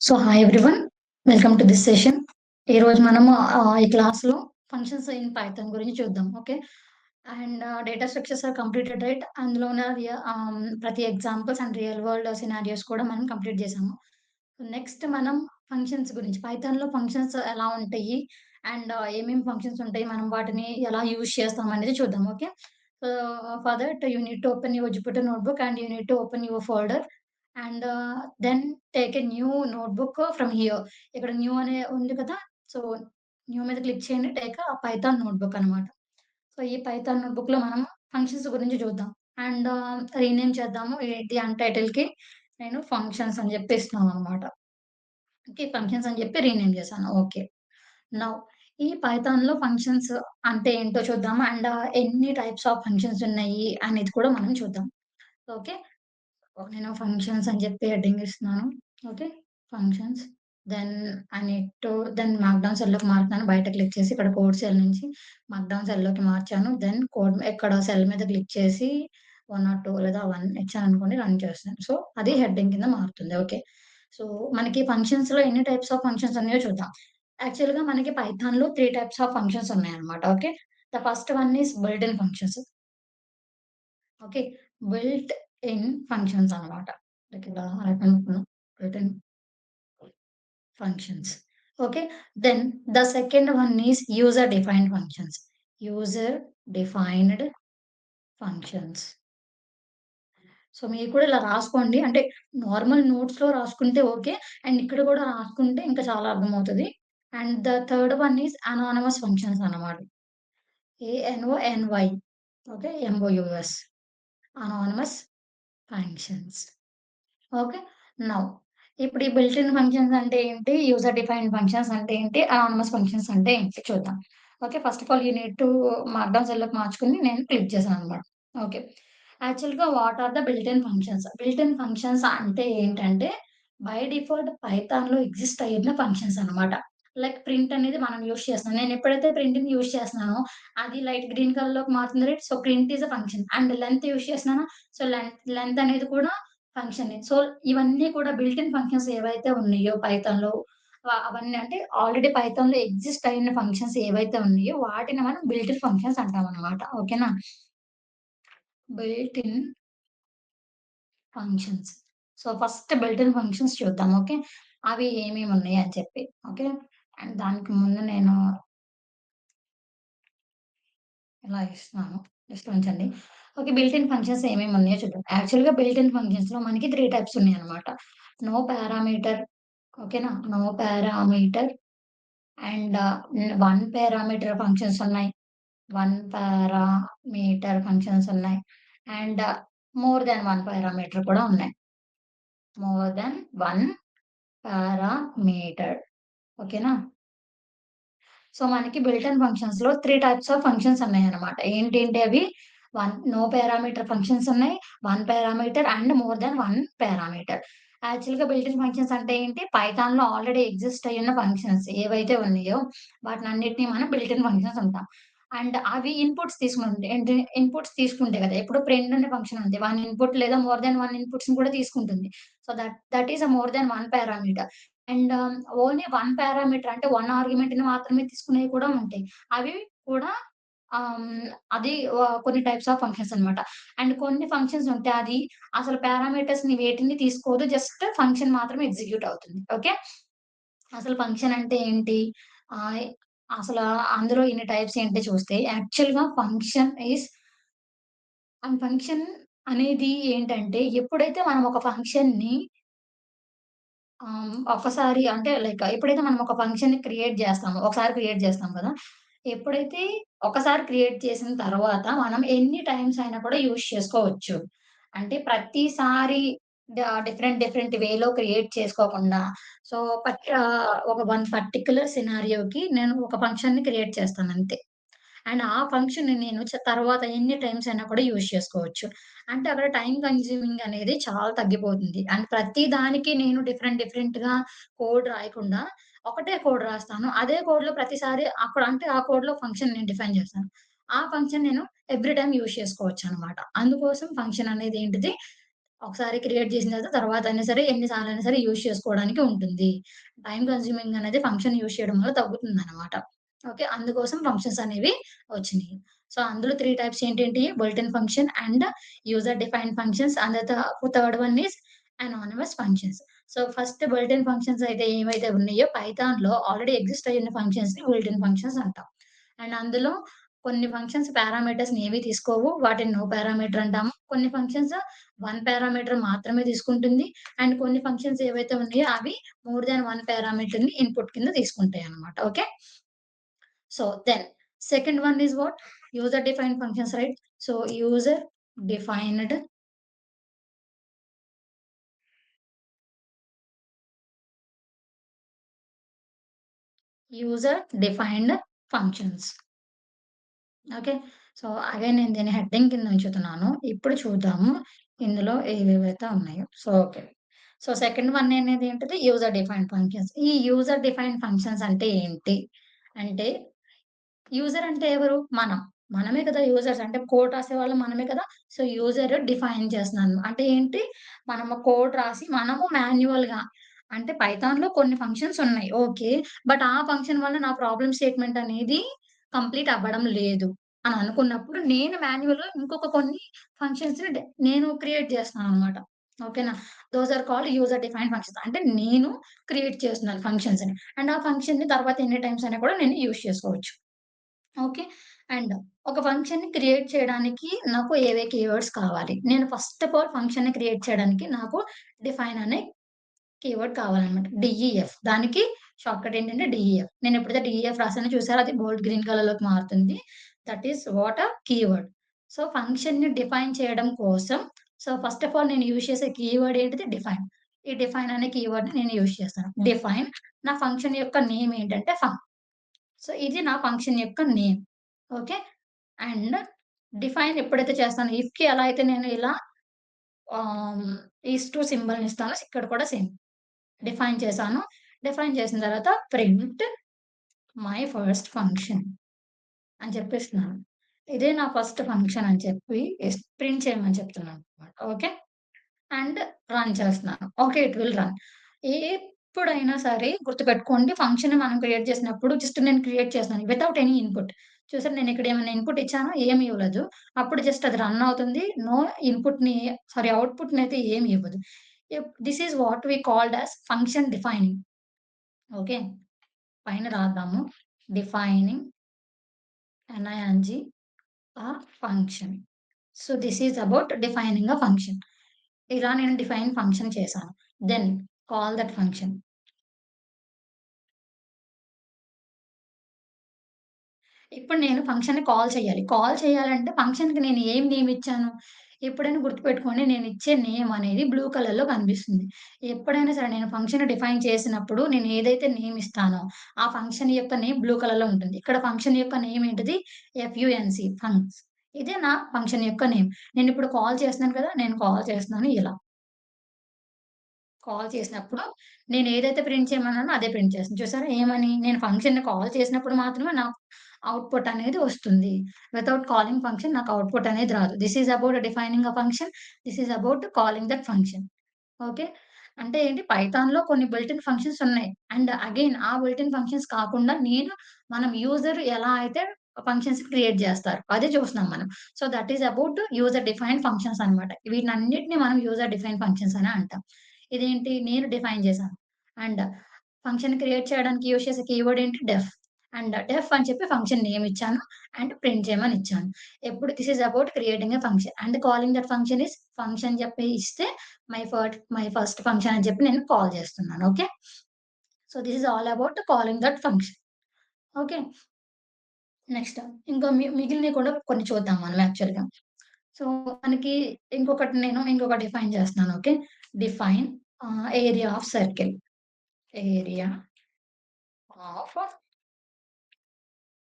So hi everyone, welcome to this session. ఈరోజు మనము ఈ క్లాస్లో ఫంక్షన్స్ ఇన్ పైథాన్ గురించి చూద్దాం. Okay, and data structures are completed, right? అందులోనే ప్రతి examples and real world scenarios కూడా మనం కంప్లీట్ చేసాము. నెక్స్ట్ మనం ఫంక్షన్స్ గురించి, పైథాన్లో ఫంక్షన్స్ ఎలా ఉంటాయి అండ్ ఏమేమి ఫంక్షన్స్ ఉంటాయి, మనం వాటిని ఎలా యూజ్ చేస్తాం అనేది చూద్దాం. Okay, so for that you need to open your Jupyter notebook and you need to open your folder and then take a new notebook from here. ఇక్కడ న్యూ అనే ఉంది కదా! సో, న్యూ మీద క్లిక్ చేయండి. టేక్ a పైథాన్ నోట్‌బుక్ అనమాట. సో, ఈ పైథాన్ నోట్‌బుక్‌లో మనం ఫంక్షన్స్ గురించి చూద్దాం. అండ్ రీనేమ్ చేద్దాము. ఏంటి అంటే టైటిల్‌కి నేను ఫంక్షన్స్ అని చెప్పి ఇస్తున్నాననమాట. ఓకే, ఫంక్షన్స్ అని చెప్పి రీనేమ్ చేశాను. ఓకే. నౌ ఈ పైథాన్‌లో ఫంక్షన్స్ అంటే ఏంటో చూద్దాము. అండ్ ఎన్ని టైప్స్ ఆఫ్ ఫంక్షన్స్ ఉన్నాయి అనేది కూడా మనం చూద్దాం. ఓకే. నేను ఫంక్షన్స్ అని చెప్పి హెడ్డింగ్ ఇస్తున్నాను. Okay. Functions. Then I need to then markdown సెల్‌లోకి మారుతున్నాను. బయట క్లిక్ చేసి ఇక్కడ కోడ్ సెల్ నుంచి మార్క్‌డౌన్ సెల్‌లోకి మార్చాను. దెన్ కోడ్ ఇక్కడ సెల్ మీద క్లిక్ చేసి 1 ఆర్ 2 లేదా 1 ఇచ్చాననుకోండి, రన్ చేస్తాను. సో, అది హెడ్డింగ్ కింద మారుతుంది. ఓకే. సో, మనకి ఫంక్షన్స్‌లో ఎన్ని టైప్స్ ఆఫ్ ఫంక్షన్స్ ఉన్నాయో చూద్దాం. యాక్చువల్‌గా మనకి పైథాన్‌లో 3 టైప్స్ ఆఫ్ ఫంక్షన్స్ ఉన్నాయన్నమాట. Okay. The first one is built in functions. Okay. Built in functions అన్నమాట. లైక్ ఇలా రాయమనుకున్నాం. Built in functions. Okay. Then the second one is user defined functions. User defined functions. So, మీరు కూడా ఇలా రాసుకోండి. అంటే normal నోట్స్‌లో రాసుకుంటే ఓకే. అండ్ ఇక్కడ కూడా రాసుకుంటే ఇంకా చాలా అర్థమవుతది. And the third one is anonymous functions అన్నమాట. ANONY. Okay. MOUS. Anonymous functions. Okay. Now ఇప్పుడు ఈ బిల్ట్ ఇన్ ఫంక్షన్స్ అంటే ఏంటి? యూజర్ డిఫైన్డ్ ఫంక్షన్స్ అంటే ఏంటి? అనానిమస్ ఫంక్షన్స్ అంటే ఏంటి చూద్దాం. Okay. First of all you need to markdown సెల్‌లోకి మార్చుకొని నేను క్లిక్ చేశాననమాట. ఓకే. యాక్చువల్‌గా what are the built in functions? Built in functions అంటే ఏంటంటే బై డిఫాల్ట్ పైథాన్‌లో ఎగ్జిస్ట్ అయ్యున్న ఫంక్షన్స్ అన్నమాట. లైక్ ప్రింట్ అనేది మనం యూజ్ చేస్తున్నాం. నేను ఎప్పుడైతే ప్రింట్‌ని యూజ్ చేస్తున్నానో అది లైట్ గ్రీన్ కలర్‌లోకి మారుతుంది, right? So, print is a function. And length use చేస్తున్నానా? సో, లెంత్ అనేది కూడా ఫంక్షనే. సో, ఇవన్నీ కూడా బిల్ట్ ఇన్ ఫంక్షన్స్ ఏవైతే ఉన్నాయో పైథాన్‌లో అవన్నీ అంటే ఆల్రెడీ పైథాన్‌లో ఎగ్జిస్ట్ అయిన ఫంక్షన్స్ ఏవైతే ఉన్నాయో వాటిని మనం బిల్ట్ ఇన్ ఫంక్షన్స్ అంటామనమాట. ఓకేనా? Built in functions. So, first built in functions చూద్దాం. ఓకే. అవి ఏమేమి ఉన్నాయి అని చెప్పి. ఓకే. అండ్ దానికి ముందు నేను ఇలా ఇస్తున్నాను. జస్ట్ ఉంచండి. ఓకే. బిల్ట్ ఇన్ ఫంక్షన్స్ ఏమేమి ఉన్నాయో చూద్దాం. యాక్చువల్‌గా బిల్ట్ ఇన్ ఫంక్షన్స్‌లో మనకి 3 టైప్స్ ఉన్నాయన్నమాట. No parameter. ఓకేనా? No parameter and 1 parameter functions ఉన్నాయి. 1 పారామీటర్ ఫంక్షన్స్ ఉన్నాయి. అండ్ మోర్ థాన్ 1 పారామీటర్ కూడా ఉన్నాయి. More than 1 parameter. ఓకేనా? సో, మనకి బిల్ట్ ఇన్ ఫంక్షన్స్‌లో 3 టైప్స్ ఆఫ్ ఫంక్షన్స్ ఉన్నాయన్నమాట. ఏంటేంటి అవి? నో పారామీటర్ ఫంక్షన్స్ ఉన్నాయి. 1 parameter and more than 1 parameter. యాక్చువల్‌గా బిల్ట్ ఇన్ ఫంక్షన్స్ అంటే ఏంటి? పైథాన్‌లో ఆల్రెడీ ఎగ్జిస్ట్ అయ్యున్న ఫంక్షన్స్ ఏవైతే ఉన్నాయో వాటినన్నిటిని మనం బిల్ట్ ఇన్ ఫంక్షన్స్ అంటాం. అండ్ అవి ఇన్‌పుట్స్ తీసుకుంటే ఏంటి? ఇన్‌పుట్స్ తీసుకుంటే కదా! ఇప్పుడు ప్రింట్ అనే ఫంక్షన్ ఉంది. 1 ఇన్‌పుట్ లేదా మోర్ థాన్ 1 ఇన్‌పుట్స్‌ని కూడా తీసుకుంటుంది. So, that is more than 1 parameter. And only 1 parameter అంటే 1 ఆర్గ్యుమెంట్‌ని మాత్రమే తీసుకునేవి కూడా ఉంటాయి. అవి కూడా అది కొన్ని టైప్స్ ఆఫ్ ఫంక్షన్స్ అన్నమాట. అండ్ కొన్ని ఫంక్షన్స్ ఉంటాయి. అది అసలు పారామీటర్స్‌ని వేటిని తీసుకోదు. జస్ట్ ఫంక్షన్ మాత్రమే ఎగ్జిక్యూట్ అవుతుంది. ఓకే. అసలు ఫంక్షన్ అంటే ఏంటి? ఆహ్, అసల అందులో ఇన్ని టైప్స్ ఏంటి చూస్తే యాక్చువల్‌గా ఫంక్షన్ అనేది ఏంటంటే ఎప్పుడైతే మనం ఒక ఫంక్షన్‌ని ఒక్కసారి అంటే లైక్ ఎప్పుడైతే మనం ఒక ఫంక్షన్‌ని క్రియేట్ జేస్తామో, ఒకసారి క్రియేట్ జేస్తాం కదా! ఎప్పుడైతే ఒకసారి క్రియేట్ చేసిన తర్వాత మనం ఎన్ని టైమ్స్ అయినా కూడా యూజ్ చేసుకోవచ్చు. అంటే ప్రతిసారి డిఫరెంట్ డిఫరెంట్ వేలో క్రియేట్ చేసుకోకుండా సో, ఒక పర్టిక్యులర్ సినారియోకి నేను ఒక ఫంక్షన్‌ని క్రియేట్ చేస్తానంతే. అండ్ ఆ ఫంక్షన్‌ని నేను తర్వాత ఎన్ని టైమ్స్ అయినా కూడా యూజ్ చేసుకోవచ్చు. అంటే అక్కడ టైమ్ కన్స్యూమింగ్ అనేది చాలా తగ్గిపోతుంది. అండ్ ప్రతి దానికి నేను డిఫరెంట్ డిఫరెంట్‌గా కోడ్ రాయకుండా ఒకటే కోడ్ రాస్తాను. అదే కోడ్‌లో ప్రతిసారి అక్కడ అంటే ఆ కోడ్‌లో ఫంక్షన్ నేను డిఫైన్ చేస్తాను. ఆ ఫంక్షన్ నేను ఎవ్రీ టైమ్ యూజ్ చేసుకోవచ్చనమాట. అందుకోసం ఫంక్షన్ అనేది ఏంటిది ఒకసారి క్రియేట్ చేసిన తర్వాతైనా సరే ఎన్ని సార్లయినా సరే యూజ్ చేసుకోవడానికి ఉంటుంది. టైమ్ కన్స్యూమింగ్ అనేది ఫంక్షన్ యూజ్ చేయడం వల్ల తగ్గుతుందనమాట. ఓకే. అందుకోసం ఫంక్షన్స్ అనేవి వచ్చినియి. సో, అందులో 3 టైప్స్ ఏంటేంటి? Built in function and user defined functions and third one is anonymous functions. So, first built in functions అయితే ఏవైతే ఉన్నాయో పైథాన్‌లో ఆల్రెడీ ఎగ్జిస్ట్ అయ్యున్న ఫంక్షన్స్‌ని బులెటిన్ ఫంక్షన్స్ అంటాం. అండ్ అందులో కొన్ని ఫంక్షన్స్ పారామీటర్స్‌ని ఏవి తీసుకోవు. వాటిని నో పారామీటర్ అంటాము. కొన్ని ఫంక్షన్స్ 1 పారామీటర్ మాత్రమే తీసుకుంటుంది. అండ్ కొన్ని ఫంక్షన్స్ ఏవైతే ఉన్నాయో అవి మోర్ థాన్ 1 పారామీటర్‌ని ఇన్‌పుట్ కింద తీసుకుంటాయన్నమాట. Okay. So then second one is what? User defined functions, right? So user defined functions. Okay. So, again నేను దీన్ని హెడ్డింగ్ కింద ఉంచుతున్నాను. ఇప్పుడు చూద్దాము ఇందులో ఏవేవైతే ఉన్నాయో. So, okay. So, second one అనేది ఏంటిది? User defined functions. ఈ యూజర్ డిఫైన్డ్ ఫంక్షన్స్ అంటే ఏంటి? అంటే యూజర్ అంటే ఎవరు? మనం. మనమే కదా యూజర్స్. అంటే కోడ్ రాసేవాళ్ళం మనమే కదా! సో, యూజర్ డిఫైన్ చేస్తున్నాను. అంటే ఏంటి? మనము కోడ్ రాసి మనము మాన్యువల్‌గా అంటే పైథాన్‌లో కొన్ని ఫంక్షన్స్ ఉన్నాయి. ఓకే. బట్ ఆ ఫంక్షన్ వల్ల నా ప్రాబ్లమ్ స్టేట్‌మెంట్ అనేది కంప్లీట్ అవ్వడం లేదు అని అనుకున్నప్పుడు నేను మాన్యువల్‌గా ఇంకొక కొన్ని ఫంక్షన్స్‌ని నేను క్రియేట్ చేస్తున్నాననమాట. ఓకేనా? Those are called user defined functions. అంటే నేను క్రియేట్ చేస్తున్నాను ఫంక్షన్స్‌ని. అండ్ ఆ ఫంక్షన్‌ని తర్వాత ఎన్ని టైమ్స్ అయినా కూడా నేను యూజ్ చేసుకోవచ్చు. ఓకే. అండ్ ఒక ఫంక్షన్‌ని క్రియేట్ చేయడానికి నాకు ఏవే కీవర్డ్స్ కావాలి? నేను ఫస్ట్ ఆఫ్ ఆల్ ఫంక్షన్‌ని క్రియేట్ చేయడానికి నాకు డిఫైన్ అనే కీవర్డ్ కావాలన్నమాట. డీఈఎఫ్. దానికి షార్ట్‌కట్ ఏంటంటే డీఈఎఫ్. నేను ఎప్పుడైతే డీఈఎఫ్ రాసానో చూసారా అది బోల్డ్ గ్రీన్ కలర్‌లోకి మారుతుంది. That is what keyword. So, ఫంక్షన్‌ని డిఫైన్ చేయడం కోసం సో, ఫస్ట్ ఆఫ్ ఆల్ నేను యూజ్ చేసే కీవర్డ్ ఏంటిది? డిఫైన్. ఈ డిఫైన్ అనే కీవర్డ్‌ని నేను యూజ్ చేస్తాను. డిఫైన్ నా ఫంక్షన్ యొక్క నేమ్ ఏంటంటే సో, ఇది నా ఫంక్షన్ యొక్క నేమ్. ఓకే. అండ్ డిఫైన్ ఎప్పుడైతే చేస్తానో ఇఫ్‌కి ఎలా అయితే నేను ఇలా ఆహ్, ఈస్ టు సింబల్‌ని ఇస్తానో ఇక్కడ కూడా సేమ్. డిఫైన్ చేశాను. డిఫైన్ చేసిన తర్వాత ప్రింట్ మై ఫస్ట్ ఫంక్షన్ అని చెప్పిస్తున్నాను. ఇదే నా ఫస్ట్ ఫంక్షన్ అని చెప్పి ప్రింట్ చేయమని చెప్తున్నాననమాట. ఓకే. అండ్ రన్ చేస్తున్నాను. ఓకే. It will run. ఎప్పుడైనా సరే గుర్తుపెట్టుకోండి ఫంక్షన్ మనం క్రియేట్ చేసినప్పుడు జస్ట్ నేను క్రియేట్ చేస్తున్నాను వితౌట్ ఎనీ ఇన్‌పుట్. చూసారా నేనిక్కడ ఏమైనా ఇన్‌పుట్ ఇచ్చానా? ఏమి ఇవ్వలేదు. అప్పుడు జస్ట్ అది రన్ అవుతుంది. నో ఇన్‌పుట్‌ని సారీ అవుట్‌పుట్‌నయితే ఏమి ఇవ్వదు. This is what we called as function defining. Okay. పైన రాద్దాము. Defining N I N G function. So, this is about defining function. ఇలా నేను డిఫైన్ ఫంక్షన్ చేశాను. Then call that function. ఇప్పుడు నేను ఫంక్షన్‌ని కాల్ చేయాలి. కాల్ చేయాలంటే ఫంక్షన్‌కి నేను ఏం నేమ్ ఇచ్చాను? ఎప్పుడైనా గుర్తుపెట్టుకోండి నేనిచ్చే నేమ్ అనేది బ్లూ కలర్‌లో కనిపిస్తుంది. ఎప్పుడైనా సరే నేను ఫంక్షన్ డిఫైన్ చేసినప్పుడు నేను ఏదైతే నేమ్ ఇస్తానో, ఆ ఫంక్షన్ యొక్క నేమ్ బ్లూ కలర్‌లో ఉంటుంది. ఇక్కడ ఫంక్షన్ యొక్క నేమ్ ఏంటిది? ఎఫ్‌యుఎన్‌సి ఫంక్స్. ఇదే నా ఫంక్షన్ యొక్క నేమ్. నేనిప్పుడు కాల్ చేస్తున్నాను కదా! నేను కాల్ చేస్తున్నాను ఇలా. కాల్ చేసినప్పుడు నేనేదైతే ప్రింట్ చేయమన్నానో అదే ప్రింట్ చేస్తుంది. చూసారా ఏమని? నేను ఫంక్షన్‌ని కాల్ చేసినప్పుడు మాత్రమే నాకు ఔట్‌పుట్ అనేది వస్తుంది. వితౌట్ కాలింగ్ ఫంక్షన్ నాకు ఔట్‌పుట్ అనేది రాదు. This is about defining a function. This is about calling that function. Okay. అంటే ఏంటి పైథాన్‌లో కొన్ని బిల్ట్ ఇన్ ఫంక్షన్స్ ఉన్నాయి. అండ్ అగైన్ ఆ బిల్ట్ ఇన్ ఫంక్షన్స్ కాకుండా మనం యూజర్ ఎలా అయితే ఫంక్షన్స్ క్రియేట్ జేస్తారు. అదే చూస్తున్నాం మనం. So, that is about user defined functions అన్నమాట. వీటినన్నిటిని మనం యూజర్ డిఫైన్డ్ ఫంక్షన్స్ అనే అంటాం. ఇదేంటి నేను డిఫైన్ చేశాను. అండ్ ఫంక్షన్ క్రియేట్ చేయడానికి యూజ్ చేసే కీవర్డ్ ఏంటి డెఫ్. అండ్ డెఫ్ అని చెప్పి ఫంక్షన్ నేమ్ ఇచ్చాను. అండ్ ప్రింట్ చేయమని ఇచ్చాను. ఎప్పుడు this is about creating a function and calling that function is function చెప్పి ఇస్తే మై ఫస్ట్ ఫంక్షన్ అని చెప్పి నేను కాల్ చేస్తున్నాను. Okay. So, this is all about calling that function. Okay. Next ఇంకా మిగిలినవి కూడా కొన్ని చూద్దాం మనం యాక్చువల్‌గా. సో, మనకి ఇంకొకటి డిఫైన్ చేస్తున్నాను. Okay. Define area of circle. Area of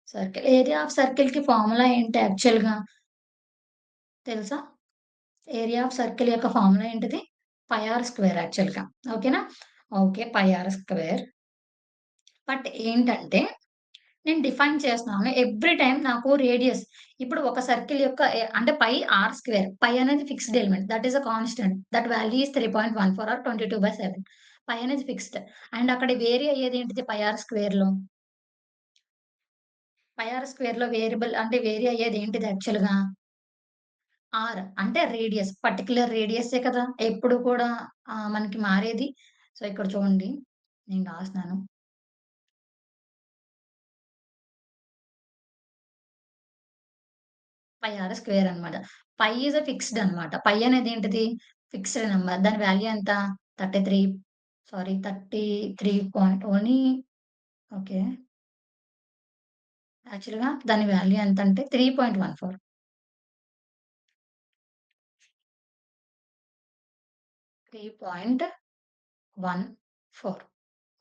circle. Area of సర్కిల్‌కి ఫార్ములా ఏంటి యాక్చువల్‌గా తెలుసా? ఏరియా ఆఫ్ సర్కిల్ యొక్క ఫార్ములా ఏంటిది? పై ఆర్ స్క్వేర్ యాక్చువల్‌గా. ఓకేనా? Okay. Pi r square. But ఏంటంటే నేను డిఫైన్ చేస్తున్నాను. ఎవ్రీ టైమ్ నాకు రేడియస్ ఇప్పుడు ఒక సర్కిల్ యొక్క అంటే పై ఆర్ స్క్వేర్. పై అనేది fixed element. That is a constant. That value is 3.14 or 22/7. Pi అనేది ఫిక్స్డ్. అండ్ అక్కడ వేరీ అయ్యేది ఏంటిది పై ఆర్ స్క్వేర్‌లో. పై ఆర్ స్క్వేర్‌లో వేరియబుల్ అంటే వేరీ అయ్యేది ఏంటిది యాక్చువల్‌గా ఆర్. అంటే రేడియస్. పర్టిక్యులర్ రేడియస్సే కదా! ఎప్పుడు కూడా మనకి మారేది. సో, ఇక్కడ చూడండి. నేను రాస్తున్నాను. పై ఆర్ స్క్వేర్ అన్నమాట. పై ఈస్ ఎ ఫిక్స్డ్ అన్నమాట. పై అనేది ఏంటిది? Fixed number. దాని వాల్యూ ఎంత? 33 33 పాయింట్ ఓన్లీ ఓకే. యాక్చువల్‌గా దాని వాల్యూ ఎంతంటే 3.14. 3.14.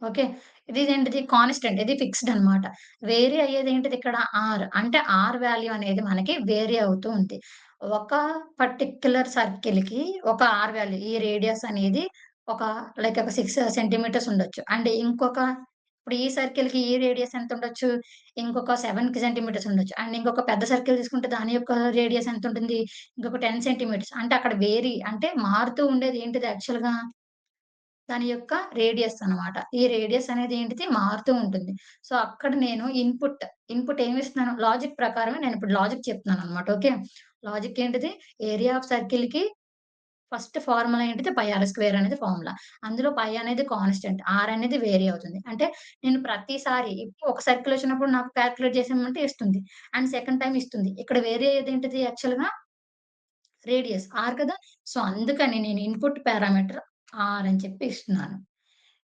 ఓకే. ఇదేంటిది కాన్స్టెంట్. ఇది ఫిక్స్డ్ అన్నమాట. వేరీ అయ్యేదేంటిది ఇక్కడ ఆర్. అంటే ఆర్ వాల్యూ అనేది మనకి వేరీ అవుతూ ఉంది. ఒక పర్టిక్యులర్ సర్కిల్‌కి ఒక ఆర్ వాల్యూ ఈ రేడియస్ అనేది ఒక లైక్ ఒక 6 సెంటీమీటర్స్ ఉండొచ్చు. అండ్ ఇంకొక ఇప్పుడు ఈ సర్కిల్‌కి ఈ రేడియస్ ఎంతుండొచ్చు? ఇంకొక 7 సెంటీమీటర్స్ ఉండొచ్చు. అండ్ ఇంకొక పెద్ద సర్కిల్ తీసుకుంటే దాని యొక్క రేడియస్ ఎంతుంటుంది? ఇంకొక 10 సెంటీమీటర్స్. అంటే అక్కడ వేరీ అంటే మారుతూ ఉండేది ఏంటిది యాక్చువల్‌గా దాని యొక్క రేడియస్ అన్నమాట. ఈ రేడియస్ అనేది ఏంటిది మారుతూ ఉంటుంది. సో, అక్కడ నేను ఇన్‌పుట్ ఏమిస్తున్నాను లాజిక్ ప్రకారమే నేనిప్పుడు లాజిక్ చెప్తున్నానన్నమాట. ఓకే. లాజిక్ ఏంటిది? ఏరియా ఆఫ్ సర్కిల్‌కి ఫస్ట్ ఫార్ములా ఏంటిది? పై ఆర్ స్క్వేర్ అనేది ఫార్ములా. అందులో పై అనేది కాన్స్టెంట్. ఆర్ అనేది వేరీ అవుతుంది. అంటే నేను ప్రతిసారి ఇప్పుడు ఒక సర్కిల్ వచ్చినప్పుడు నాకు కాలిక్యులేట్ చేసేయమంటే ఇస్తుంది. అండ్ సెకండ్ టైమ్ ఇస్తుంది. ఇక్కడ వేరీ అయ్యేదేంటిది యాక్చువల్‌గా రేడియస్ ఆర్ కదా! సో, అందుకని నేను ఇన్‌పుట్ పారామీటర్ ఆర్ అని చెప్పి ఇస్తున్నాను.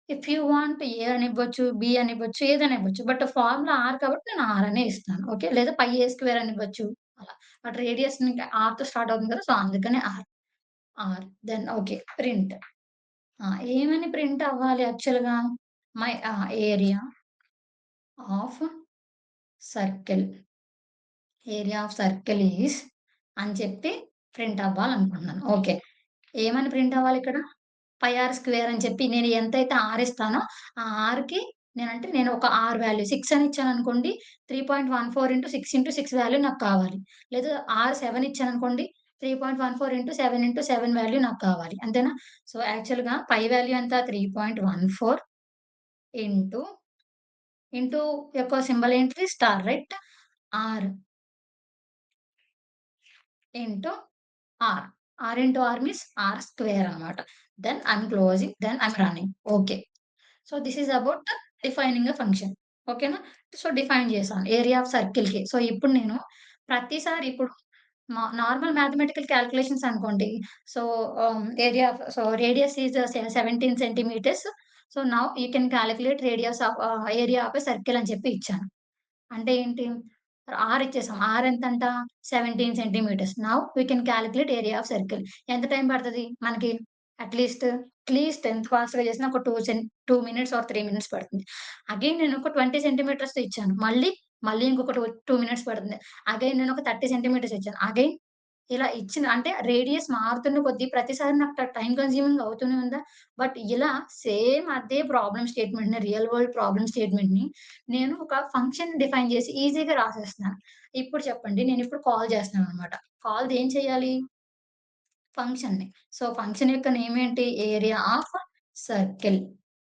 ఇఫ్ యూ వాంట్ ఏ అనివ్వచ్చు, బి అనివ్వచ్చు, ఏదైనా ఇవ్వచ్చు. బట్ ఫార్ములా ఆర్ కాబట్టి నేను ఆర్ అనే ఇస్తున్నాను. ఓకే. లేదా పై ఏ స్క్వేర్ అనివ్వచ్చు అలా. బట్ రేడియస్ ఇంకా ఆర్‌తో స్టార్ట్ అవుతుంది కదా! సో, అందుకనే r. R. Then okay. Print. ఏమని ప్రింట్ అవ్వాలి యాక్చువల్‌గా? Area of circle. Area of circle is అని చెప్పి ప్రింట్ అవ్వాలనుకుంటున్నాను. ఓకే. ఏమని ప్రింట్ అవ్వాలిక్కడ? పై ఆర్ స్క్వేర్ అని చెప్పి నేను ఎంతైతే ఆర్ ఇస్తానో, ఆ ఆర్‌కి నేను ఒక ఆర్ వాల్యూ 6 అని ఇచ్చాననుకోండి, 3.14 ఇంటూ 6 ఇంటూ 6 వాల్యూ నాకు కావాలి. లేదా ఆర్ 7 ఇచ్చాననుకోండి, 3.14 ఇంటూ 7 ఇంటూ 7 వాల్యూ నాకు కావాలి. అంతేనా? సో, యాక్చువల్‌గా పై వాల్యూ ఎంత 3.14 ఇంటూ, ఇంటూ యొక్క సింబల్ ఏంటిది? Star right? R into r. R into r means r square అన్నమాట. Then I'm closing. Then I'm running. Okay. So, this is about defining a function. ఓకేనా? So, define చేశాను. Area of సర్కిల్‌కి. So, ఇప్పుడు నేను ప్రతిసారి ఇప్పుడు normal mathematical calculations అనుకోండి. So, area of radius is 17 centimetres. So, now you can calculate radius of area of a circle అని చెప్పి ఇచ్చాను. అంటే ఏంటి? ఆర్ ఇచ్చేసాం. ఆర్ ఎంతంట? 17 centimetres. Now we can calculate area of circle. ఎంత టైమ్ పడతది మనకి? అట్‌లీస్ట్ ఎంత ఫాస్ట్‌గా చేసినా ఒక 2 మినిట్స్ ఆర్ 3 మినిట్స్ పడుతుంది. అగైన్ నేను ఒక 20 సెంటీమీటర్స్‌ది ఇచ్చాను. మళ్ళీ ఇంకొక 2 మినిట్స్ పడుతుంది. అగైన్ నేను ఒక 30 సెంటీమీటర్స్ ఇచ్చాను. అగైన్ ఇలా ఇచ్చిన అంటే రేడియస్ మారుతున్న కొద్దీ ప్రతిసారి నాకు టైమ్ కన్స్యూమింగ్ అవుతూనే ఉందా? బట్ ఇలా సేమ్ అదే ప్రాబ్లమ్ స్టేట్‌మెంట్‌ని రియల్ వరల్డ్ ప్రాబ్లమ్ స్టేట్‌మెంట్‌ని నేను ఒక ఫంక్షన్ డిఫైన్ చేసి ఈజీగా రాసేస్తున్నాను. ఇప్పుడు చెప్పండి నేనిప్పుడు కాల్ చేస్తున్నాననమాట. కాల్ దేని చేయాలి? ఫంక్షన్‌ని. సో, ఫంక్షన్ యొక్క నేమ్ ఏంటి? ఏరియా ఆఫ్ సర్కిల్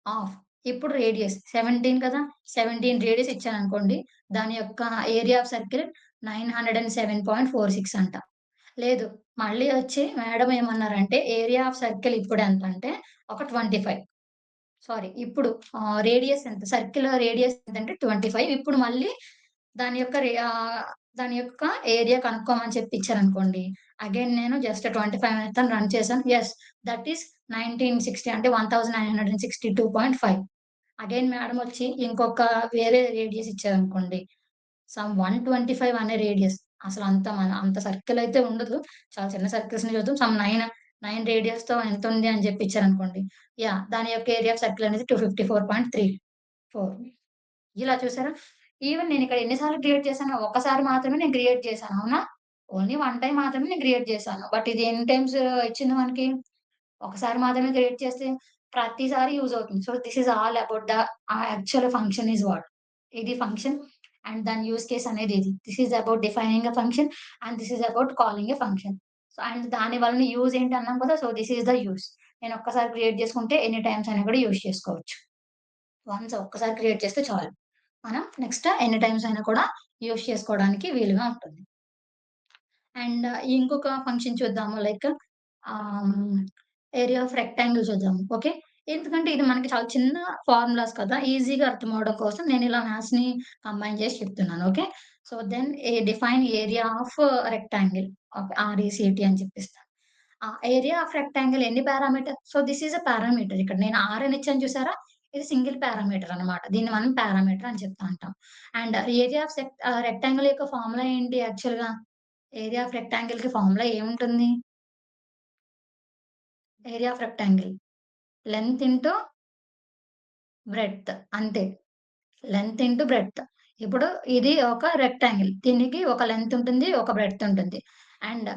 ఆఫ్ ఇప్పుడు రేడియస్ 17 కదా! 17 రేడియస్ ఇచ్చాననుకోండి. దాని యొక్క ఏరియా ఆఫ్ సర్కిల్ 907.46 అంట. లేదు మళ్ళీ వచ్చి మేడమ్ ఏమన్నారంటే ఏరియా ఆఫ్ సర్కిల్ ఇప్పుడెంతంటే ఒక 25 ఇప్పుడు రేడియస్ ఎంత? సర్కిల్ రేడియస్ ఎంతంటే 25 ఇప్పుడు మళ్ళీ దాని యొక్క దాని యొక్క ఏరియా కనుక్కోమని చెప్పి ఇచ్చారనుకోండి. అగైన్ నేను జస్ట్ 25 అని రన్ చేశాను. యెస్ థట్ ఈస్ 1960 అంటే 1962.5 అగైన్ మేడమ్ వచ్చి ఇంకొక వేరే రేడియస్ ఇచ్చారనుకోండి. సమ్ 125 అనే రేడియస్. అంత సర్కిల్ అయితే ఉండదు. చాలా చిన్న సర్కిల్స్‌ని చూద్దాం. సమ్ 9 రేడియస్‌తో ఎంతుంది అని చెప్పి ఇచ్చారనుకోండి. యాహ్! దాని యొక్క ఏరియా ఆఫ్ సర్కిల్ అనేది 254.34 ఇలా చూసారా? ఈవెన్ నేనిక్కడ ఎన్ని సార్లు క్రియేట్ చేశానో ఒక్కసారి మాత్రమే నేను క్రియేట్ చేశాను. అవునా? ఓన్లీ వన్ టైమ్ మాత్రమే నేను క్రియేట్ చేశాను. బట్ ఇది ఎన్ని టైమ్స్ ఇచ్చింది మనకి? ఒకసారి మాత్రమే క్రియేట్ చేస్తే ప్రతిసారి యూజ్ అవుతుంది. So, this is all about the actual function is what? ఇది ఫంక్షన్. అండ్ దాని యూజ్ కేస్ అనేది ఇది. This is about defining a function and this is about calling a function. So, and దాని వలన use ఏంటి అన్నాం కదా! So, this is the use. నేను ఒక్కసారి క్రియేట్ చేసుకుంటే ఎన్ని టైమ్స్ అయినా కూడా యూజ్ చేసుకోవచ్చు. వన్స్ ఒక్కసారి క్రియేట్ చేస్తే చాలు. మనం నెక్స్ట్ ఎన్ని టైమ్స్ అయినా కూడా యూజ్ చేసుకోవడానికి వీలుగా ఉంటుంది. అండ్ ఇంకొక ఫంక్షన్ చూద్దాము. లైక్ ఆహ్, ఏరియా ఆఫ్ రెక్టాంగిల్ చూద్దాము. ఓకే. ఎందుకంటే ఇది మనకి చాలా చిన్న ఫార్ములాస్ కదా! ఈజీగా అర్థం అవ్వడం కోసం నేను ఇలా మ్యాథ్స్‌ని కంబైన్ చేసి చెప్తున్నాను. Okay. So, then define area of rectangle. Okay. R E C T అని చెప్పిస్తాను. ఏరియా ఆఫ్ రెక్టాంగిల్ ఎన్ని parameter? So, this is a parameter. ఇక్కడ నేను ఆర్ అని ఇచ్చాను చూసారా? ఇది సింగిల్ పారామీటర్ అన్నమాట. దీన్ని మనం పారామీటర్ అని చెప్తా ఉంటాం. అండ్ ఏరియా ఆఫ్ రెక్టాంగిల్ యొక్క ఫార్ములా ఏంటి యాక్చువల్‌గా? ఏరియా ఆఫ్ రెక్టాంగిల్‌కి ఫార్ములా ఏముంటుంది? Area of rectangle length into breadth అంతే. Length into breadth. ఇప్పుడు ఇది ఒక రెక్టాంగిల్. దీనికి ఒక లెంత్ ఉంటుంది. ఒక బ్రెడ్త్ ఉంటుంది. అండ్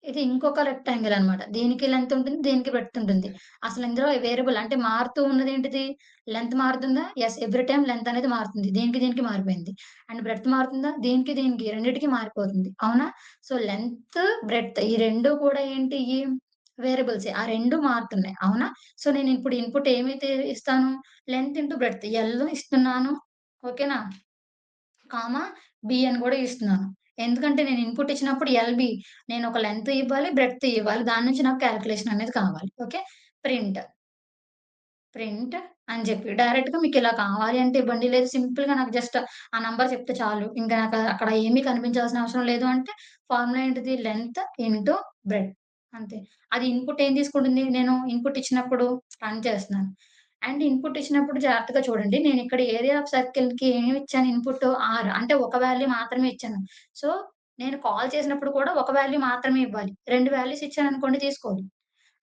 ఇది ఇంకొక రెక్టాంగిల్ అన్నమాట. దీనికి లెంత్ ఉంటుంది. దీనికి బ్రెడ్త్ ఉంటుంది. అసలు ఇందులో వేరియబుల్ అంటే మారుతూ ఉన్నదేంటిది? లెంత్ మారుతుందా? యెస్. ఎవ్రీ టైమ్ లెంత్ అనేది మారుతుంది. దీనికి దీనికి మారిపోయింది. అండ్ బ్రెడ్త్ మారుతుందా? దీనికి దీనికి రెండిటికి మారిపోతుంది. అవునా? సో, లెంత్, బ్రెడ్త్ ఈ 2 కూడా ఏంటియి? వేరియబుల్సే. ఆ 2 మారుతున్నాయి. అవునా? సో, నేను ఇప్పుడు ఇన్‌పుట్ ఏమైతే ఇస్తాను? లెంత్ ఇంటూ బ్రెడ్త్ ఎల్ ఇస్తున్నాను. ఓకేనా? కామా, బి అని గూడా ఇస్తున్నాను. ఎందుకంటే నేను ఇన్‌పుట్ ఇచ్చినప్పుడు ఎల్‌బి నేను ఒక లెంత్ ఇవ్వాలి, బ్రెడ్త్ ఇవ్వాలి. దాని నుంచి నాకు కాలిక్యులేషన్ అనేది కావాలి. ఓకే. ప్రింట్, ప్రింట్ అని జెప్పి డైరెక్ట్‌గా మీకిలా కావాలి అంటే ఇవ్వండి. లేదు సింపుల్‌గా నాకు జస్ట్ ఆ నంబర్ చెప్తే చాలు. ఇంకా నాకు అక్కడ ఏమీ కనిపించాల్సిన అవసరం లేదు అంటే ఫార్ములా ఏంటిది? లెంత్ ఇంటూ బ్రెడ్త్ అంతే. అది ఇన్‌పుట్ ఏం తీసుకుంటుంది? నేను ఇన్‌పుట్ ఇచ్చినప్పుడు రన్ చేస్తున్నాను. అండ్ ఇన్‌పుట్ ఇచ్చినప్పుడు జాగ్రత్తగా చూడండి. నేనిక్కడ ఏరియా ఆఫ్ సర్కిల్‌కి ఏమి ఇచ్చాను ఇన్‌పుట్ ఆర్. అంటే ఒక వాల్యూ మాత్రమే ఇచ్చాను. సో, నేను కాల్ చేసినప్పుడు కూడా ఒక వాల్యూ మాత్రమే ఇవ్వాలి. 2 వాల్యూస్ ఇచ్చాననుకోండి తీసుకోదు.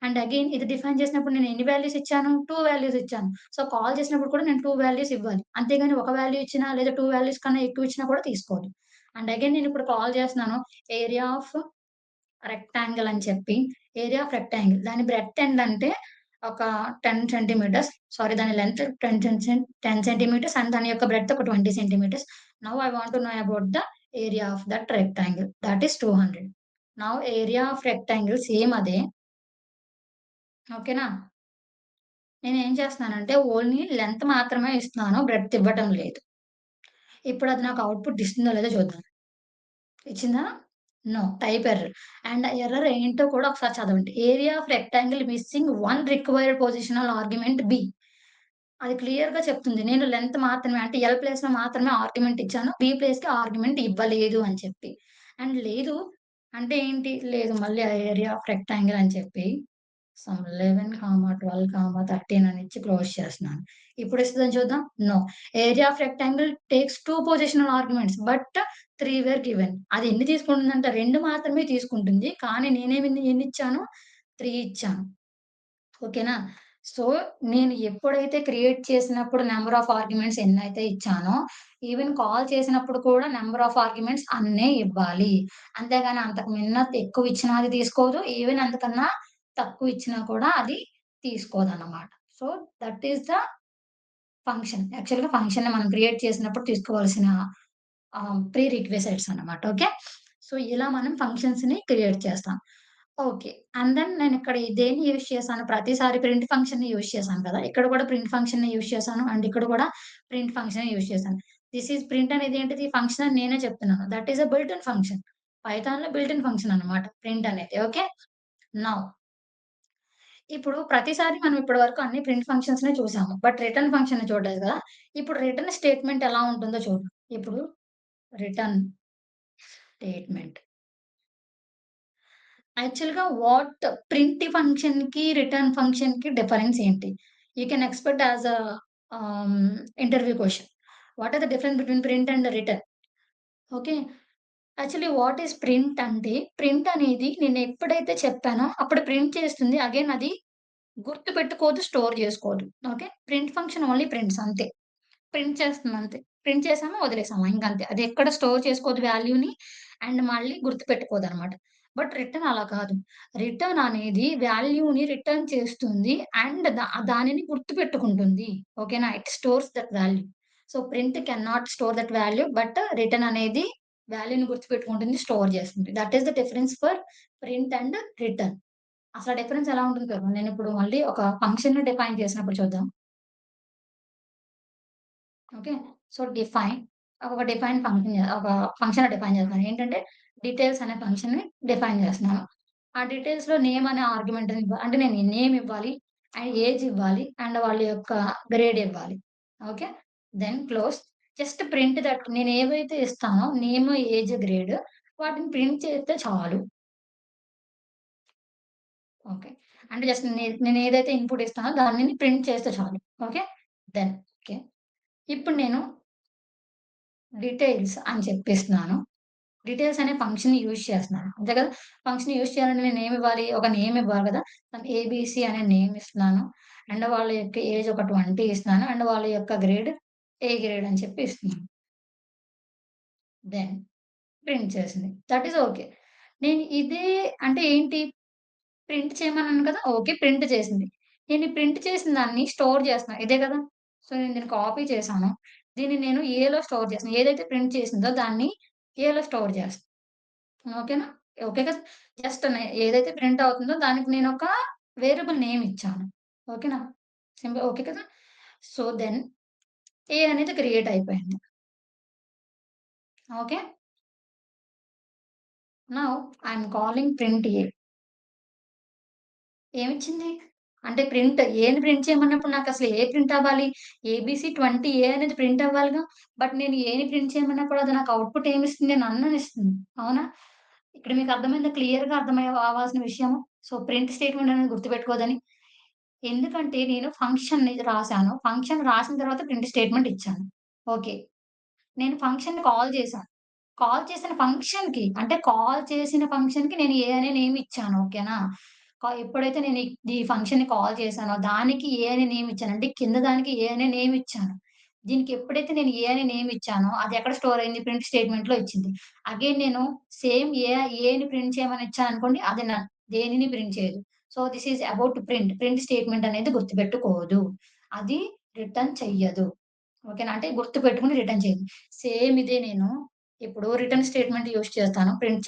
అండ్ అగైన్ ఇది డిఫైన్ చేసినప్పుడు నేను ఎన్ని వాల్యూస్ ఇచ్చాను? 2 వాల్యూస్ ఇచ్చాను. సో, కాల్ చేసినప్పుడు కూడా నేను 2 వాల్యూస్ ఇవ్వాలి. అంతేగాని ఒక వాల్యూ ఇచ్చినా లేదా 2 వాల్యూస్ కన్నా ఎక్కువ ఇచ్చినా కూడా తీసుకోదు. అండ్ అగైన్ నేనిప్పుడు కాల్ చేస్తున్నాను ఏరియా ఆఫ్ రెక్టాంగిల్ అని చెప్పి, ఏరియా ఆఫ్ రెక్టాంగిల్ దాని బ్రెడ్త్ ఎంతంటే ఒక 10 సెంటీమీటర్స్. సారీ దాని లెంత్ 10 సెంటీమీటర్స్ అండ్ దాని యొక్క బ్రెడ్త్ ఒక 20 centimetres. Now I want to know about the area of that rectangle that is 200. Now area of rectangle same అదే. ఓకేనా? నేనేం చేస్తున్నానంటే ఓన్లీ లెంత్ మాత్రమే ఇస్తున్నాను. బ్రెడ్త్ ఇవ్వటం లేదు. ఇప్పుడది నాకు ఔట్‌పుట్ ఇస్తుందో లేదో చూద్దాం. ఇచ్చిందా? No. Type error. And error ఏంటో కూడా ఒకసారి చదవండి. Area of rectangle missing one required positional argument b. అది క్లియర్‌గా చెప్తుంది. నేను లెంత్ మాత్రమే అంటే ఎల్ ప్లేస్‌లో మాత్రమే ఆర్గ్యుమెంట్ ఇచ్చాను. బి ప్లేస్‌కి ఆర్గ్యుమెంట్ ఇవ్వలేదు అని చెప్పి. అండ్ లేదు అంటే ఏంటి? లేదు మళ్ళీ ఏరియా ఆఫ్ రెక్టాంగిల్ అని చెప్పి సమ్ 11, 12, 13 అని ఇచ్చి క్లోజ్ చేస్తున్నాను. ఇప్పుడు ఇస్తదని చూద్దాం. No. Area of rectangle takes 2 positional arguments but 3 were given. అది ఎన్ని తీసుకుంటుందంటే 2 మాత్రమే తీసుకుంటుంది. కానీ ఎన్నిచ్చాను? 3 ఇచ్చాను. ఓకేనా? సో, నేను ఎప్పుడైతే క్రియేట్ చేసినప్పుడు నంబర్ ఆఫ్ ఆర్గ్యుమెంట్స్ ఎన్నైతే ఇచ్చానో, ఈవెన్ కాల్ చేసినప్పుడు కూడా నంబర్ ఆఫ్ ఆర్గ్యుమెంట్స్ అన్నే ఇవ్వాలి. అంతేగాని అంతకు మిన్న ఎక్కువ ఇచ్చినా అది తీసుకోదు. ఈవెన్ అంతకన్నా తక్కువ ఇచ్చినా కూడా అది తీసుకోదన్నమాట. So, that is the function. యాక్చువల్‌గా ఫంక్షన్‌ని మనం క్రియేట్ చేసినప్పుడు తీసుకోవాల్సిన ప్రీ రిక్విజైట్స్ అన్నమాట. ఓకే. సో, ఇలా మనం ఫంక్షన్స్‌ని క్రియేట్ చేస్తాం. ఓకే. అండ్ దెన్ నేనిక్కడ దేన్ని యూజ్ చేశాను? ప్రతిసారి ప్రింట్ ఫంక్షన్‌ని యూజ్ చేశాను కదా! ఇక్కడ కూడా ప్రింట్ ఫంక్షన్‌ని యూజ్ చేశాను. అండ్ ఇక్కడ కూడా ప్రింట్ ఫంక్షనే యూజ్ చేశాను. దిస్ ఈజ్ ప్రింట్ అనేది ఏంటిది? ఫంక్షన్ అని నేనే చెప్తున్నాను. That is a built in function. పైథాన్‌లో బిల్ట్ ఇన్ ఫంక్షన్ అన్నమాట ప్రింట్ అనేది. ఓకే. నౌ ఇప్పుడు ప్రతిసారి మనం ఇప్పటి వరకు అన్ని ప్రింట్ ఫంక్షన్స్‌నే చూసాము. బట్ రిటర్న్ ఫంక్షన్‌ని చూడలేదు కదా! ఇప్పుడు రిటర్న్ స్టేట్‌మెంట్ ఎలా ఉంటుందో చూద్దాం. ఇప్పుడు రిటర్న్ స్టేట్‌మెంట్. యాక్చువల్‌గా వాట్ ప్రింట్ ఫంక్షన్‌కి, రిటర్న్ ఫంక్షన్‌కి డిఫరెన్స్ ఏంటి? You can expect as ah, interview question. What are the difference between print and return? Okay. Actually what is print అంటే, ప్రింట్ అనేది నేను ఎప్పుడైతే చెప్పానో అప్పుడు ప్రింట్ చేస్తుంది. అగైన్ అది గుర్తుపెట్టుకోదు, స్టోర్ చేసుకోదు. Okay. Print function only prints అంతే. ప్రింట్ చేస్తుందంతే. ప్రింట్ చేసామా, వదిలేసామా ఇంకంతే. అది ఎక్కడ స్టోర్ చేసుకోదు వాల్యూని అండ్ మళ్ళీ గుర్తుపెట్టుకోదనమాట. బట్ రిటర్న్ అలా కాదు. రిటర్న్ అనేది వాల్యూని రిటర్న్ చేస్తుంది అండ్ దానిని గుర్తుపెట్టుకుంటుంది. ఓకేనా? It stores that value. So, print can not store that value. But return అనేది వాల్యూని గుర్తుపెట్టుకుంటుంది, స్టోర్ చేస్తుంది. That is the difference for print and return. అసల డిఫరెన్స్ ఎలా ఉంటుంది కదా! నేనిప్పుడు మళ్ళీ ఒక ఫంక్షన్‌ని డిఫైన్ చేసినప్పుడు చూద్దాం. ఓకే. సో, ఒక ఫంక్షన్ డిఫైన్ చేస్తున్నాను. ఏంటంటే డీటెయిల్స్ అనే ఫంక్షన్‌ని డిఫైన్ చేస్తున్నాను. ఆ డీటెయిల్స్‌లో నేమ్ అనే ఆర్గ్యుమెంట్‌ని అంటే నేను నేమ్ ఇవ్వాలి, అండ్ ఏజ్ ఇవ్వాలి, అండ్ వాళ్ళ యొక్క గ్రేడ్ ఇవ్వాలి. Okay. Then close. Just print that నేను ఏవైతే ఇస్తానో నేమ్, ఏజ్, గ్రేడ్ వాటిని ప్రింట్ చేస్తే చాలు. ఓకే. అంటే జస్ట్ నేను ఏదైతే ఇన్‌పుట్ ఇస్తానో దానిని ప్రింట్ చేస్తే చాలు. ఓకే. Then okay. ఇప్పుడు నేను డీటెయిల్స్ అని చెప్పిస్తున్నాను. డీటెయిల్స్ అనే ఫంక్షన్‌ని యూజ్ చేస్తున్నాను. అంతే కదా! ఫంక్షన్ యూజ్ చేయాలంటే నేనేమివ్వాలి? ఒక నేమ్ ఇవ్వాలి కదా! ఏబీసీ అనే నేమ్ ఇస్తున్నాను. అండ్ వాళ్ళ యొక్క ఏజ్ ఒక 20 ఇస్తున్నాను. అండ్ వాళ్ళ యొక్క గ్రేడ్ ఏ గ్రేడ్ అని చెప్పి ఇస్తున్నాను. దెన్ ప్రింట్ చేసింది. That is okay. నేను ఇదే అంటే ఏంటి? ప్రింట్ చేయమన్నాను కదా! ఓకే. ప్రింట్ చేసింది. నేను ఈ ప్రింట్ చేసిన దాన్ని స్టోర్ చేస్తున్నా. ఇదే కదా! సో, నేను దీన్ని కాపీ చేశాను. దీన్ని నేను ఏలో స్టోర్ చేస్తున్నా. ఏదైతే ప్రింట్ చేసిందో దాన్ని ఏలో స్టోర్ చేస్తా. ఓకేనా? ఓకే కదా! జస్ట్ ఏదైతే ప్రింట్ అవుతుందో దానికి నేనొక వేరియబుల్ నేమ్ ఇచ్చాను. ఓకేనా? ఓకే కదా! సో, దెన్ ఏ అనేది క్రియేట్ అయిపోయింది. Okay. Now I am calling print A. ఏమిచ్చింది? అంటే ఏని ప్రింట్ చేయమన్నప్పుడు నాకసలు ఏ ప్రింట్ అవ్వాలి? ఏబీసీ 20 ఏ అనేది ప్రింట్ అవ్వాలిగా. బట్ నేను ఏని ప్రింట్ చేయమన్నప్పుడు అది నాకు అవుట్‌పుట్ ఏమిస్తుంది? నన్ అని ఇస్తుంది. అవునా? ఇక్కడ మీకు అర్థమైందా? క్లియర్‌గా అవ్వాల్సిన విషయము. సో, ప్రింట్ స్టేట్‌మెంట్ అనేది గుర్తుపెట్టుకోదని. ఎందుకంటే నేను ఫంక్షన్‌ని రాసాను. ఫంక్షన్ రాసిన తర్వాత ప్రింట్ స్టేట్‌మెంట్ ఇచ్చాను. ఓకే. నేను ఫంక్షన్‌ని కాల్ చేశాను. కాల్ చేసిన ఫంక్షన్‌కి అంటే కాల్ చేసిన ఫంక్షన్‌కి నేను ఏ అనే నేమ్ ఇచ్చాను. ఓకేనా? ఎప్పుడైతే నేను ఈ ఫంక్షన్‌ని కాల్ చేశానో దానికి ఏ అనే నేమ్ ఇచ్చాను. అంటే కింద దానికి ఏ అనే నేమ్ ఇచ్చాను. దీనికి ఎప్పుడైతే నేను ఏ అనే నేమ్ ఇచ్చానో అది ఎక్కడ స్టోర్ అయింది? ప్రింట్ స్టేట్‌మెంట్‌లో ఇచ్చింది. అగైన్ నేను సేమ్ ఏని ప్రింట్ చేయమని ఇచ్చాననుకోండి అది దేనిని ప్రింట్ చేయదు. So, this is about print. Print statement అనేది గుర్తుపెట్టుకోదు. అది రిటర్న్ చెయ్యదు. ఓకేనా? అంటే గుర్తుపెట్టుకొని రిటర్న్ చేయండి. సేమ్ ఇదే నేను ఇప్పుడు రిటర్న్ స్టేట్‌మెంట్ యూజ్ చేస్తాను. ప్రింట్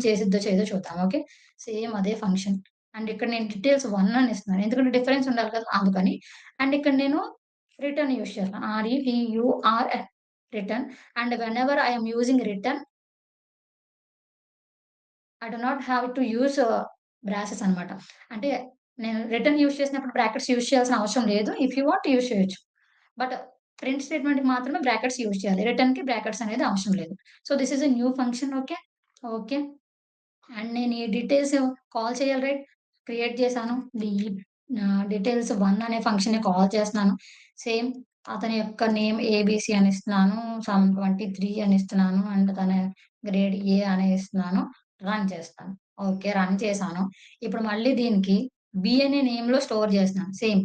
చేసిద్దో చేయదో చూద్దాం. ఓకే. సేమ్ అదే ఫంక్షన్. అండ్ ఇక్కడ నేను డీటెయిల్స్ 1 అని ఇస్తున్నాను. ఎందుకంటే డిఫరెన్స్ ఉండాలి కదా! అందుకని. అండ్ ఇక్కడ నేను రిటర్న్ యూజ్ చేస్తాను. RETURN return. And whenever I am using return I do not have to use braces అన్నమాట. అంటే నేను రిటర్న్ యూజ్ చేసినప్పుడు బ్రాకెట్స్ యూజ్ చేయాల్సిన అవసరం లేదు. ఇఫ్ యూ వాంట్ యూజ్ చేయొచ్చు. బట్ ప్రింట్ స్టేట్‌మెంట్‌కి మాత్రమే బ్రాకెట్స్ యూజ్ చేయాలి. రిటర్న్‌కి బ్రాకెట్స్ అనేది అవసరం లేదు. So, this is a new function. Okay. Okay. And నేను ఈ డీటెయిల్స్ కాల్ చేయాలి రైట్? క్రియేట్ చేశాను. డీటెయిల్స్ 1 అనే ఫంక్షన్‌ని కాల్ చేస్తున్నాను. సేమ్ అతని యొక్క నేమ్ ఏబీసీ అని ఇస్తున్నాను. సమ్ 23 అని ఇస్తున్నాను. అండ్ తన గ్రేడ్ ఏ అని ఇస్తున్నాను. రన్ చేస్తాను. ఓకే. రన్ చేశాను. ఇప్పుడు మళ్ళీ దీనికి బి అనే నేమ్‌లో స్టోర్ చేస్తున్నాను. సేమ్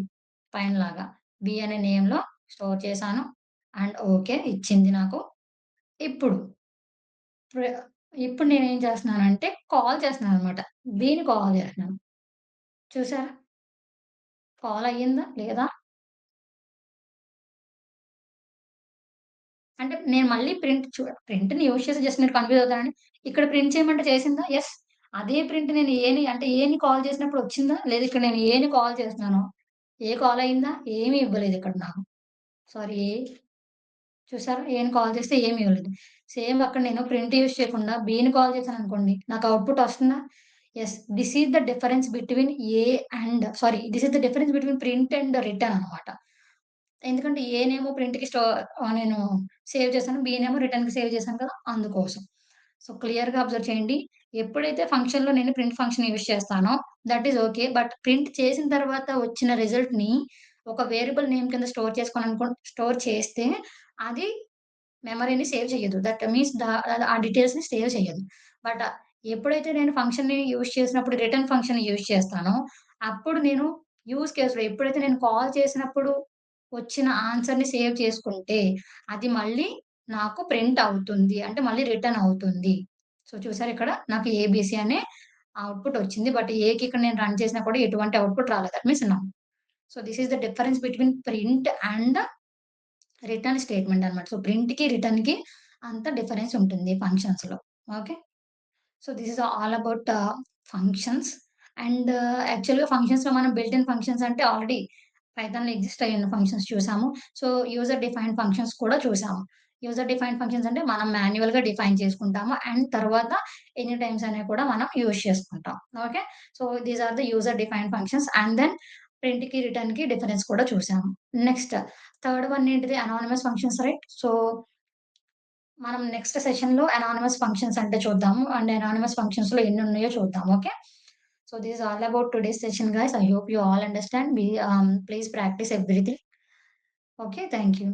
పైనలాగా. బి అనే నేమ్‌లో స్టోర్ చేశాను. And okay. ఇచ్చింది నాకు. ఇప్పుడు ప్ర ఇప్పుడు నేనేం చేస్తున్నానంటే కాల్ చేస్తున్నాననమాట. బిని కాల్ చేస్తున్నాను. చూసారా? కాల్ అయ్యిందా? లేదా? అంటే నేను మళ్ళీ ప్రింట్‌ని యూజ్ చేసి జస్ట్ మీరు కన్‌ఫ్యూజ్ అవుతారని. ఇక్కడ ప్రింట్ చేయమంటే చేసిందా? యెస్. అదే ప్రింట్ నేను ఏని కాల్ చేసినప్పుడు వచ్చిందా? లేదు. ఇక్కడ నేను ఏని కాల్ చేస్తున్నాను. ఏ కాల్ అయిందా? ఏమి ఇవ్వలేదు ఇక్కడ నాకు. సారీ. చూసారా? ఏని కాల్ చేస్తే ఏమి ఇవ్వలేదు. సేమ్ అక్కడ నేను ప్రింట్ యూజ్ చేయకుండా బిని కాల్ చేశాననుకోండి. నాకు అవుట్‌పుట్ వస్తుందా? Yes. This is the difference between print and return అన్నమాట. ఎందుకంటే ఏనేమో ప్రింట్‌కి నేను సేవ్ చేశాను. బినేమో రిటర్న్‌కి సేవ్ చేశాను కదా! అందుకోసం. సో, క్లియర్‌గా అబ్జర్వ్ చేయండి. ఎప్పుడైతే ఫంక్షన్‌లో నేను ప్రింట్ ఫంక్షన్ యూజ్ చేస్తానో that is okay. But print చేసిన తర్వాత వచ్చిన రిజల్ట్‌ని ఒక వేరియబుల్ నేమ్ కింద స్టోర్ చేస్తే అది మెమరీని సేవ్ చెయ్యదు. దట్ మీన్స్ ఆ డీటెయిల్స్‌ని సేవ్ చెయ్యదు. బట్ ఎప్పుడైతే నేను ఫంక్షన్‌ని యూజ్ చేసినప్పుడు రిటర్న్ ఫంక్షన్ యూజ్ చేస్తానో, అప్పుడు నేను యూజ్ కేస్‌లో ఎప్పుడైతే నేను కాల్ చేసినప్పుడు వచ్చిన ఆన్సర్‌ని సేవ్ చేసుకుంటే, అది మళ్ళీ నాకు ప్రింట్ అవుతుంది. అంటే మళ్ళీ రిటర్న్ అవుతుంది. సో, చూసారా ఇక్కడ నాకు ఏబీసీ అనే అవుట్‌పుట్ వచ్చింది. బట్ ఏకి ఇక్కడ నేను రన్ చేసినా కూడా ఎటువంటి అవుట్‌పుట్ రాలేదు. That means no. So, this is the difference between print and return statement అన్నమాట. సో, ప్రింట్‌కి, రిటర్న్‌కి అంత డిఫరెన్స్ ఉంటుంది ఫంక్షన్స్‌లో. Okay. So, this is all about functions. And యాక్చువల్‌గా ఫంక్షన్స్‌లో మనం బిల్ట్ ఇన్ ఫంక్షన్స్ అంటే ఆల్రెడీ పైథాన్‌లో ఎగ్జిస్ట్ అయ్యున్న ఫంక్షన్స్ చూసాము. సో, యూజర్ డిఫైన్డ్ ఫంక్షన్స్ కూడా చూసాము. యూజర్ డిఫైన్డ్ ఫంక్షన్స్ అంటే మనం మాన్యువల్‌గా డిఫైన్ చేసుకుంటాము. అండ్ తర్వాత ఎనీ టైమ్స్ అనేవి కూడా మనం యూజ్ చేసుకుంటాం. Okay. So, these are the user defined functions. And then ప్రింట్‌కి, రిటర్న్‌కి డిఫరెన్స్ కూడా చూసాము. నెక్స్ట్ థర్డ్ వన్ ఏంటిది? Anonymous functions right. సో, మనం నెక్స్ట్ సెషన్‌లో అనానిమస్ ఫంక్షన్స్ అంటే చూద్దాము. అండ్ అనానిమస్ ఫంక్షన్స్‌లో ఎన్నున్నాయో చూద్దాం. Okay. So this is all about today's session, guys. I hope you all understand. Please practice everything. Okay. Thank you.